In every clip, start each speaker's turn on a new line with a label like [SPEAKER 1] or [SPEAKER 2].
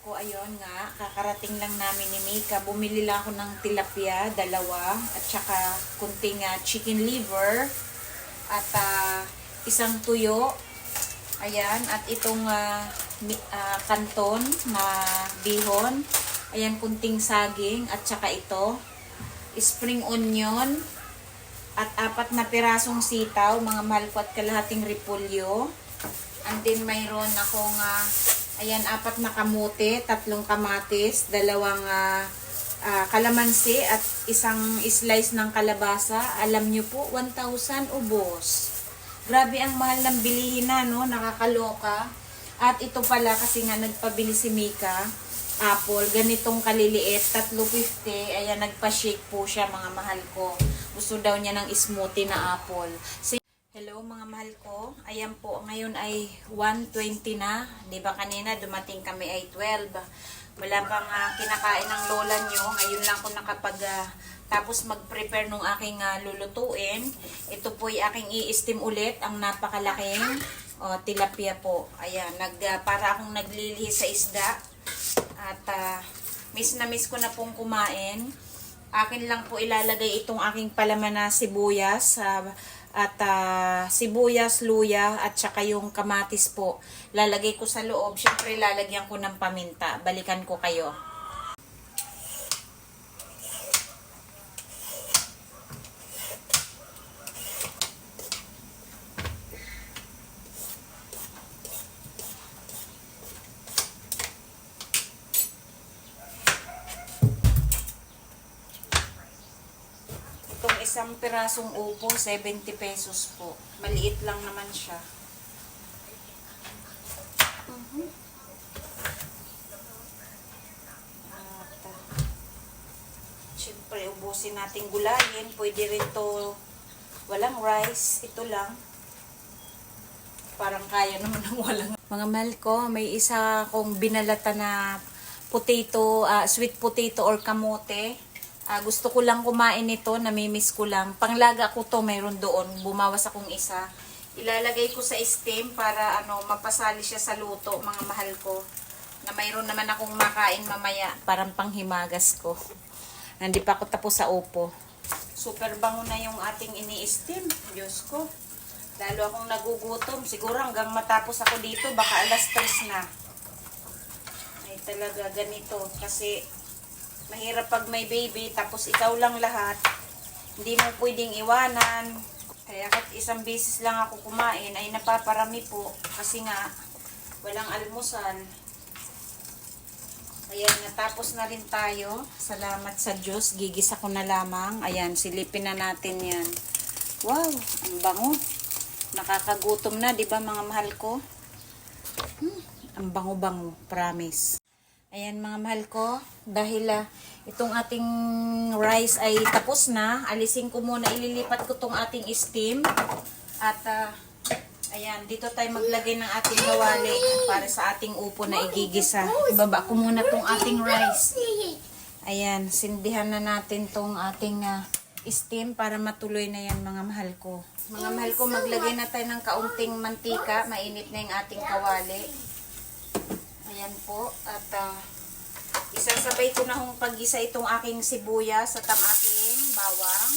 [SPEAKER 1] ko, ayun nga, kakarating lang namin ni Mika. Bumili lang ako ng tilapia, dalawa, at saka kunting chicken liver, at isang tuyo. Ayan, at itong kanton na bihon. Ayan, kunting saging, at saka ito, spring onion, at 4 na pirasong sitaw, mga mahal ko, at kalahating repolyo. And then mayroon akong ayan, 4 na kamote, 3 kamatis, 2 kalamansi, at isang slice ng kalabasa. Alam nyo po, 1,000 ubos. Grabe ang mahal ng bilihin na, no? Nakakaloka. At ito pala, kasi nga nagpabili si Mika, apple, ganitong kaliliit, 350. Ayan, nagpa-shake po siya, mga mahal ko. Gusto daw niya ng smoothie na apple. Hello mga mahal ko. Ayan po, ngayon ay 1:20 na. Di ba kanina dumating kami ay 12. Wala pang kinakain ng lola nyo. Ngayon lang ako tapos mag-prepare nung aking lulutuin. Ito po ay aking i-steam ulit. Ang napakalaking tilapia po. Ayan, para akong naglilihi sa isda. At miss na miss ko na pong kumain. Akin lang po ilalagay itong aking palaman na sibuyas. At sibuyas, luya, at saka yung kamatis po. Lalagay ko sa loob. Syempre, lalagyan ko ng paminta. Balikan ko kayo. Itong isang pirasong upo, 70 pesos po. Maliit lang naman siya. At syempre, ubusin natin gulayin. Pwede rin to walang rice. Ito lang. Parang kaya naman ng walang. Mga mahal ko, may isa akong binalata na potato, sweet potato or kamote. Gusto ko lang kumain nito, namimiss ko lang. Panglaga ko to, mayroon doon. Bumawas akong isa. Ilalagay ko sa steam para mapasali siya sa luto, mga mahal ko. Na mayroon naman akong makain mamaya, parang panghimagas ko. Hindi pa ako tapos sa upo. Super bango na yung ating ini-steam. Diyos ko. Lalo akong nagugutom. Siguro hanggang matapos ako dito, baka 3:00 na. Ay talaga ganito. Kasi mahirap pag may baby, tapos ikaw lang lahat. Hindi mo pwedeng iwanan. Kaya kahit isang beses lang ako kumain, ay napaparami po. Kasi nga, walang almusal. Ayan, natapos na rin tayo. Salamat sa Diyos. Gigisa ko na lamang. Ayan, silipin na natin yan. Wow, ang bango. Nakakagutom na, di ba mga mahal ko? Ang bango-bango, promise. Ayan mga mahal ko, dahil itong ating rice ay tapos na, alisin ko muna, ililipat ko tong ating steam. At ayan, dito tayo maglagay ng ating kawali para sa ating upo na igigisa. Ibaba ko muna tong ating rice. Ayan, sindihan na natin tong ating steam para matuloy na yan mga mahal ko. Mga mahal ko, maglagay na tayo ng kaunting mantika, mainit na yung ating kawali. Ayan po, at isasabay ko na hong paggisa itong aking sibuyas at ang aking bawang.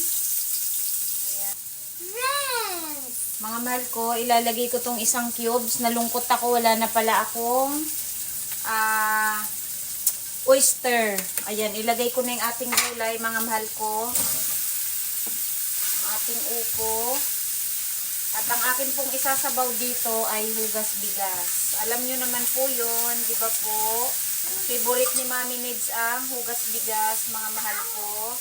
[SPEAKER 1] Ayan. Mga mahal ko, ilalagay ko tong isang cubes. Nalungkot ako, wala na pala akong oyster. Ayan, ilagay ko na yung ating gulay, mga mahal ko. Ang ating upo. At ang akin pong isasabaw dito ay hugas bigas. Alam nyo naman po yun, di ba po? Favorite ni Mami Needs ang hugas bigas, mga mahal ko.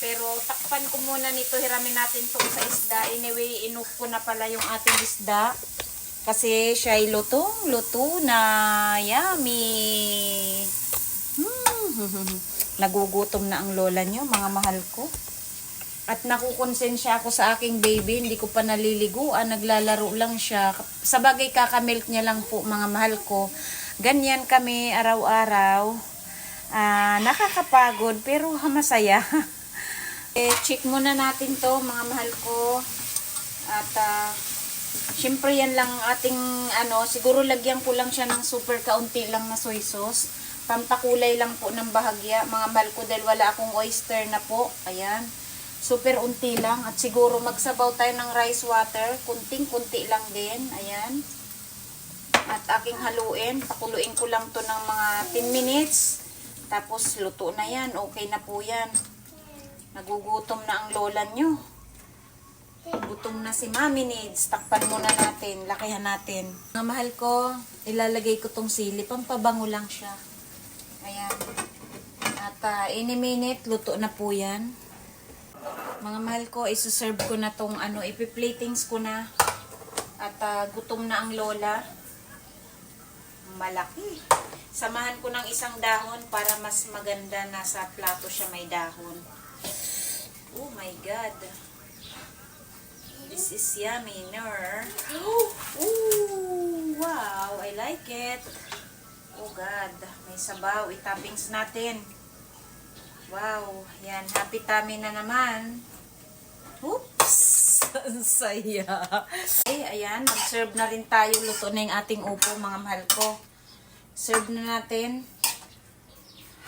[SPEAKER 1] Pero takpan ko muna nito, hiramin natin itong sa isda. Anyway, inuk ko na pala yung ating isda. Kasi siya ay luto na yummy. Nagugutom na ang lola nyo, mga mahal ko. At nakukonsensya ako sa aking baby, hindi ko pa naliliguan, naglalaro lang siya. Sa bagay kakamilk niya lang po, mga mahal ko. Ganyan kami araw-araw. Nakakapagod pero masaya. Check muna natin to, mga mahal ko. At Siyempre yan lang ating siguro lagyan ko lang siya ng super kaunti lang na soy sauce. Pampakulay lang po ng bahagya, mga mahal ko, dahil wala akong oyster na po. Ayan. Super unti lang. At siguro magsabaw tayo ng rice water. Kunting-kunti lang din. Ayan. At aking haluin. Pakuluin ko lang to ng mga 10 minutes. Tapos luto na yan. Okay na po yan. Nagugutom na ang lola nyo. Gutom na si Mami Needs. Takpan muna natin. Lakihan natin. Mga mahal ko, ilalagay ko tong sili. Pampabango lang siya. Ayan. At in a minute, luto na po yan. Mga mahal ko, isuserve ko na tong ipiplatings ko na. At gutom na ang lola. Malaki. Samahan ko ng isang dahon para mas maganda na sa plato siya may dahon. Oh my God. This is yummy, ner. Ooh, wow, I like it. Oh God, may sabaw. Itoppings natin. Wow, yan. Happy tummy na naman. Oops! Ang saya. Okay, ayan. Mag-serve na rin tayo. Luto na yung ating upo, mga mahal ko. Serve na natin.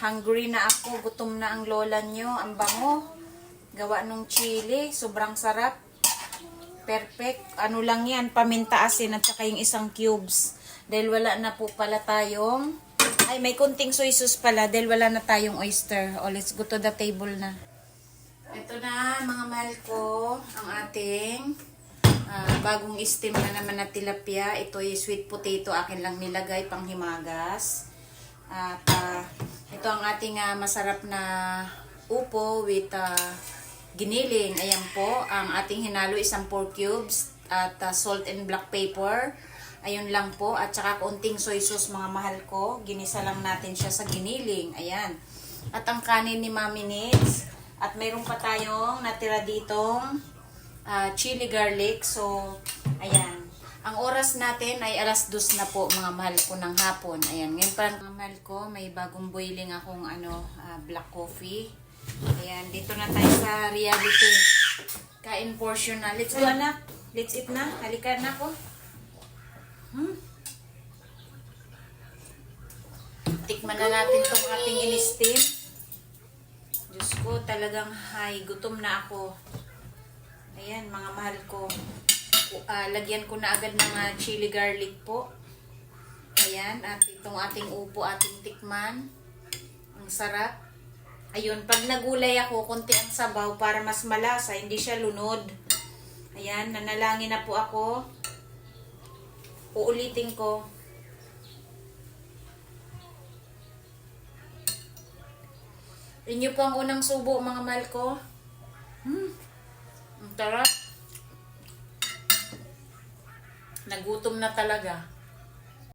[SPEAKER 1] Hungry na ako. Gutom na ang lola nyo. Ang bango. Gawa nung chili. Sobrang sarap. Perfect. Ano lang yan. Paminta asin at saka yung isang cubes. Dahil wala na po pala tayong... Ay, may kunting soy sauce pala. Dahil wala na tayong oyster. O, let's go to the table na. Ito na, mga mahal ko, ang ating bagong steam na naman na tilapia. Ito yung sweet potato, akin lang nilagay pang himagas. At ito ang ating masarap na upo with giniling. Ayan po, ang ating hinalo isang 4 cubes at salt and black pepper. Ayun lang po, at saka kaunting soy sauce, mga mahal ko. Ginisa lang natin siya sa giniling. Ayan. At ang kanin ni Mami Needs. At mayroon pa tayong natira ditong chili garlic. So, ayan. Ang oras natin ay 2:00 na po, mga mahal ko, ng hapon. Ayan. Ngayon pa, mga mahal ko, may bagong boiling akong black coffee. Ayan. Dito na tayo sa reality. Kain portion na. Let's go, anak. Let's eat na. Halika na ko. Tikman na natin itong ating in-steam. Diyos ko, talagang gutom na ako. Ayan, mga mahal ko. Lagyan ko na agad ng chili garlic po. Ayan, at itong ating upo, ating tikman. Ang sarap. Ayun, pag nagulay ako, konti ang sabaw para mas malasa, hindi siya lunod. Ayan, nanalangin na po ako. Uulitin ko. Inyo po ang unang subo, mga mahal ko. Ang sarap. Nagutom na talaga.